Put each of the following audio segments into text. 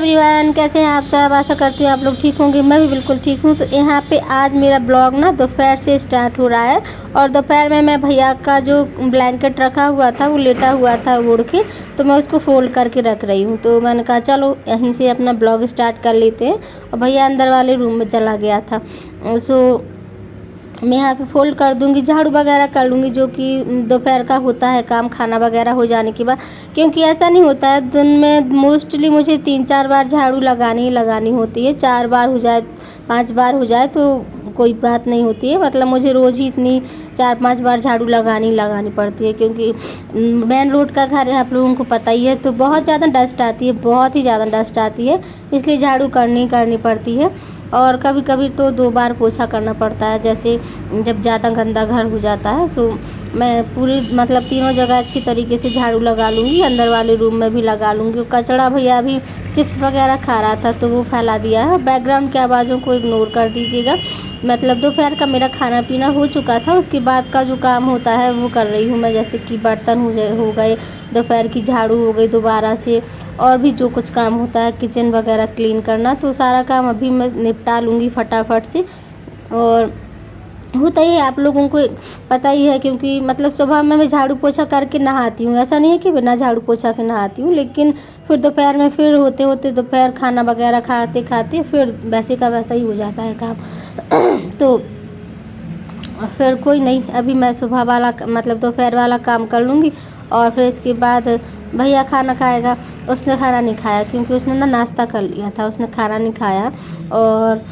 Everyone, कैसे हैं आप सब। आशा करती हूँ आप लोग ठीक होंगे। मैं भी बिल्कुल ठीक हूँ। तो यहाँ पे आज मेरा ब्लॉग ना दोपहर से स्टार्ट हो रहा है। और दोपहर में मैं भैया का जो ब्लैंकेट रखा हुआ था वो लेटा हुआ था ओढ़ के, तो मैं उसको फोल्ड करके रख रही हूँ। तो मैंने कहा चलो यहीं से अपना ब्लॉग स्टार्ट कर लेते हैं। और भैया अंदर वाले रूम में चला गया था। सो मैं यहाँ पे फोल्ड कर दूँगी, झाड़ू वगैरह कर लूँगी, जो कि दोपहर का होता है काम खाना वगैरह हो जाने के बाद। क्योंकि ऐसा नहीं होता है, दिन में मोस्टली मुझे 3-4 बार झाड़ू लगानी ही लगानी होती है। 4 बार हो जाए 5 बार हो जाए तो कोई बात नहीं होती है। मतलब मुझे रोज़ ही इतनी 4-5 बार झाड़ू लगानी पड़ती है। क्योंकि मेन रोड का घर है, आप लोगों को पता ही है। तो बहुत ज़्यादा डस्ट आती है, बहुत ही ज़्यादा डस्ट आती है, इसलिए झाड़ू करनी पड़ती है। और कभी कभी तो 2 बार पोछा करना पड़ता है, जैसे जब ज़्यादा गंदा घर हो जाता है। सो मैं पूरी मतलब तीनों जगह अच्छी तरीके से झाड़ू लगा लूँगी, अंदर वाले रूम में भी लगा लूँगी। कचरा भैया अभी चिप्स वगैरह खा रहा था तो वो फैला दिया है। बैकग्राउंड की आवाज़ों को इग्नोर कर दीजिएगा। मतलब दोपहर का मेरा खाना पीना हो चुका था, उसके बाद का जो काम होता है वो कर रही हूँ मैं। जैसे कि बर्तन हो गए, दोपहर की झाड़ू हो गई दोबारा से, और भी जो कुछ काम होता है किचन वगैरह क्लीन करना, तो सारा काम अभी मैं निपटा लूँगी फटाफट से। और होता ही है, आप लोगों को पता ही है। क्योंकि मतलब सुबह में मैं झाड़ू पोछा करके नहाती हूँ, ऐसा नहीं है कि बिना झाड़ू पोछा के नहाती हूँ। लेकिन फिर दोपहर में फिर होते दोपहर खाना वगैरह खाते खाते फिर वैसे का वैसा ही हो जाता है काम। तो फिर कोई नहीं, अभी मैं सुबह वाला मतलब दोपहर वाला काम कर लूँगी। और फिर इसके बाद भैया खाना खाएगा। उसने खाना नहीं खाया क्योंकि उसने ना नाश्ता कर लिया था, उसने खाना नहीं खाया। और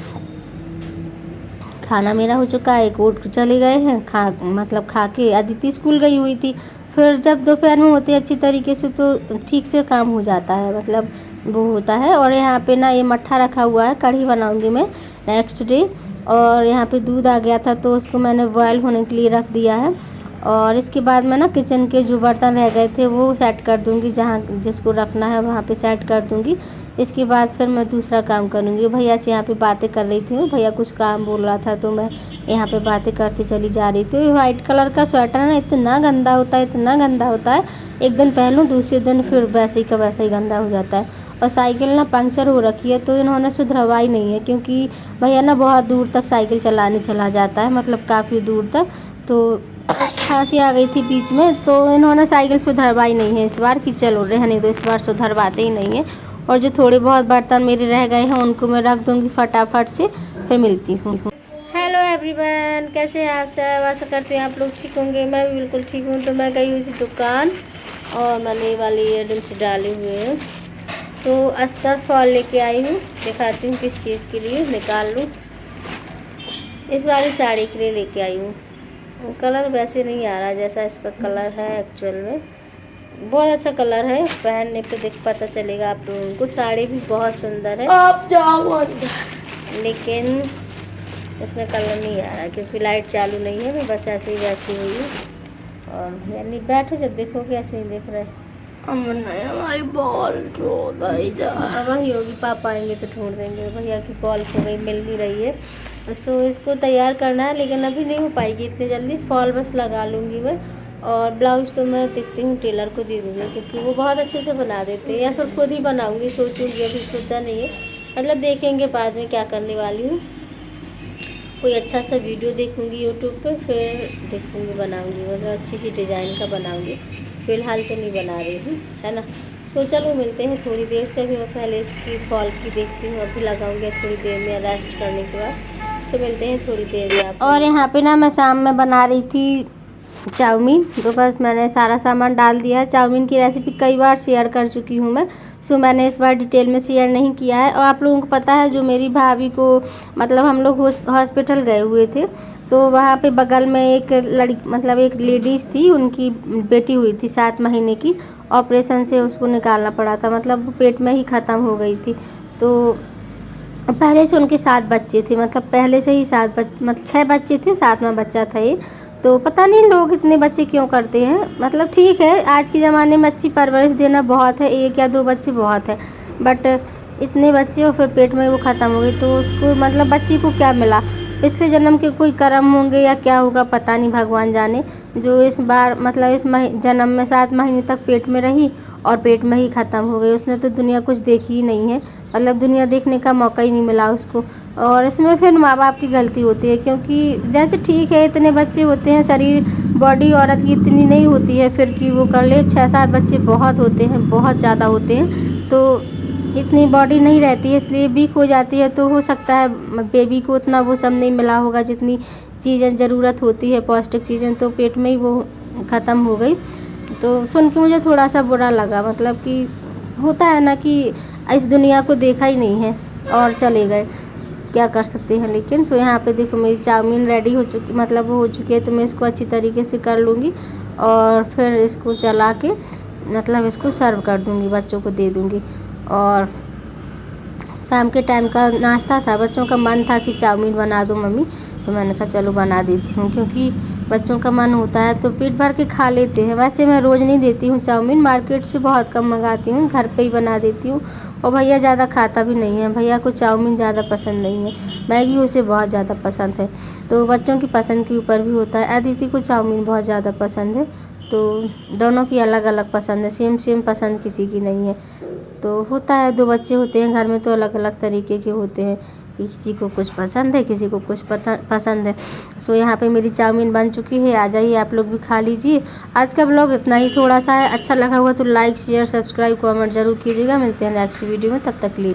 खाना मेरा हो चुका है, एक उठ चले गए हैं खा के। अदिति स्कूल गई हुई थी। फिर जब दोपहर में होते अच्छी तरीके से तो ठीक से काम हो जाता है, मतलब वो होता है। और यहाँ पे ना ये मट्ठा रखा हुआ है, कढ़ी बनाऊंगी मैं नेक्स्ट डे। और यहाँ पे दूध आ गया था तो उसको मैंने बॉयल होने के लिए रख दिया है। और इसके बाद मैं ना किचन के जो बर्तन रह गए थे वो सेट कर दूँगी, जहाँ जिसको रखना है वहाँ पे सेट कर दूँगी। इसके बाद फिर मैं दूसरा काम करूँगी। भैया से यहाँ पे बातें कर रही थी, भैया कुछ काम बोल रहा था तो मैं यहाँ पे बातें करती चली जा रही थी। वाइट कलर का स्वेटर ना इतना गंदा होता है, इतना गंदा होता है। एक दिन पहनूँ दूसरे दिन फिर वैसे ही का वैसा ही गंदा हो जाता है। और साइकिल ना पंक्चर हो रखी है तो इन्होंने सुधरवाई नहीं है। क्योंकि भैया ना बहुत दूर तक साइकिल चलाने चला जाता है, मतलब काफ़ी दूर तक। तो खांसी आ गई थी बीच में, तो इन्होंने साइकिल सुधरवाई नहीं है इस बार, कि चलो रहने दो, इस बार सुधरवाते ही नहीं है। और जो थोड़े बहुत बर्तन मेरे रह गए हैं उनको मैं रख दूँगी फटाफट से, फिर मिलती हूँ। हेलो एवरीवन, कैसे हैं आप सब। आशा करते हैं आप लोग ठीक होंगे। मैं भी बिल्कुल ठीक हूँ। तो मैं गई हुई थी दुकान और मैंने ये वाले ईयररिंग्स डाले हुए हैं। तो अस्तर फॉल लेके आई हूँ, दिखाती हूँ किस चीज़ के लिए, निकाल लूँ। इस वाली साड़ी के लिए लेके आई हूँ। कलर वैसे नहीं आ रहा जैसा इसका कलर है एक्चुअल में। बहुत अच्छा कलर है, पहनने पे देख पता चलेगा आप लोगों को। साड़ी भी बहुत सुंदर है, आप जाओ, लेकिन इसमें कलर नहीं आ रहा क्योंकि लाइट चालू नहीं है। मैं बस ऐसे ही बैठी हुई हूँ। और यानी बैठो, जब देखोगे ऐसे ही देख रहे। हमारी बॉल अब वही होगी, पापा आएंगे तो ढूंढ देंगे। भैया की बॉल खो गई, मिल नहीं रही है। सो इसको तैयार करना है, लेकिन अभी नहीं हो पाएगी इतनी जल्दी। फॉल बस लगा लूँगी मैं। और ब्लाउज तो मैं देखती हूँ टेलर को दे दूँगी, क्योंकि वो बहुत अच्छे से बना देते हैं। या फिर खुद ही बनाऊँगी, सोचूँगी, अभी सोचा नहीं है। मतलब देखेंगे बाद में क्या करने वाली हूँ। कोई अच्छा सा वीडियो देखूँगी यूट्यूब पे, फिर देखूँगी बनाऊँगी, मतलब अच्छी सी डिज़ाइन का बनाऊँगी। फ़िलहाल तो नहीं बना रही हूँ, है ना। सो चलो मिलते हैं थोड़ी देर से। अभी मैं पहले इसकी फॉल की देखती हूँ, अभी लगाऊँगी थोड़ी देर में रेस्ट करने के बाद। सो मिलते हैं थोड़ी देर में आप। और यहाँ पे ना मैं शाम में बना रही थी चाउमीन, तो बस मैंने सारा सामान डाल दिया है। चाउमीन की रेसिपी कई बार शेयर कर चुकी हूँ मैं, सो मैंने इस बार डिटेल में शेयर नहीं किया है। और आप लोगों को पता है, जो मेरी भाभी को मतलब हम लोग हॉस्पिटल गए हुए थे, तो वहाँ पे बगल में एक लड़की मतलब एक लेडीज़ थी, उनकी बेटी हुई थी 7 महीने की। ऑपरेशन से उसको निकालना पड़ा था, मतलब वो पेट में ही ख़त्म हो गई थी। तो पहले से उनके 7 बच्चे थे, मतलब पहले से ही 7 मतलब 6 बच्चे थे, 7वां बच्चा था ये। तो पता नहीं लोग इतने बच्चे क्यों करते हैं। मतलब ठीक है, आज के ज़माने में अच्छी परवरिश देना बहुत है, 1 या 2 बच्चे बहुत है। बट इतने बच्चे और फिर पेट में वो ख़त्म हो गई, तो उसको मतलब बच्ची को क्या मिला, पिछले जन्म के कोई कर्म होंगे या क्या होगा पता नहीं, भगवान जाने। जो इस बार मतलब इस जन्म में 7 महीने तक पेट में रही और पेट में ही ख़त्म हो गई। उसने तो दुनिया कुछ देखी ही नहीं है, मतलब दुनिया देखने का मौका ही नहीं मिला उसको। और इसमें फिर माँ बाप की गलती होती है, क्योंकि जैसे ठीक है इतने बच्चे होते हैं, शरीर बॉडी औरत की इतनी नहीं होती है फिर कि वो कर ले। 6-7 बच्चे बहुत होते हैं, बहुत ज़्यादा होते हैं, तो इतनी बॉडी नहीं रहती है, इसलिए वीक हो जाती है। तो हो सकता है बेबी को उतना वो सब नहीं मिला होगा जितनी चीज़ें ज़रूरत होती है, पौष्टिक चीज़ें, तो पेट में ही वो ख़त्म हो गई। तो सुन के मुझे थोड़ा सा बुरा लगा, मतलब कि होता है ना कि इस दुनिया को देखा ही नहीं है और चले गए, क्या कर सकते हैं। लेकिन सो यहाँ पे देखो मेरी चाउमीन रेडी हो चुकी, मतलब वो हो चुकी है, तो मैं इसको अच्छी तरीके से कर लूँगी और फिर इसको चला के मतलब इसको सर्व कर दूँगी, बच्चों को दे दूँगी। और शाम के टाइम का नाश्ता था, बच्चों का मन था कि चाउमीन बना दो मम्मी, तो मैंने कहा चलो बना देती हूँ, क्योंकि बच्चों का मन होता है तो पेट भर के खा लेते हैं। वैसे मैं रोज़ नहीं देती हूँ चाउमीन, मार्केट से बहुत कम मंगाती हूँ, घर पे ही बना देती हूँ। और भैया ज़्यादा खाता भी नहीं है, भैया को चाउमीन ज़्यादा पसंद नहीं है, मैगी उसे बहुत ज़्यादा पसंद है। तो बच्चों की पसंद के ऊपर भी होता है। अदिति को चाउमीन बहुत ज़्यादा पसंद है, तो दोनों की अलग अलग पसंद है, सेम सेम पसंद किसी की नहीं है। तो होता है, 2 बच्चे होते हैं घर में तो अलग अलग तरीके के होते हैं, किसी को कुछ पसंद है, किसी को कुछ पसंद है। सो यहाँ पे मेरी चाउमीन बन चुकी है, आ जाइए आप लोग भी खा लीजिए। आज का ब्लॉग इतना ही थोड़ा सा है, अच्छा लगा हुआ तो लाइक शेयर सब्सक्राइब कमेंट जरूर कीजिएगा। मिलते हैं नेक्स्ट वीडियो में, तब तक के लिए।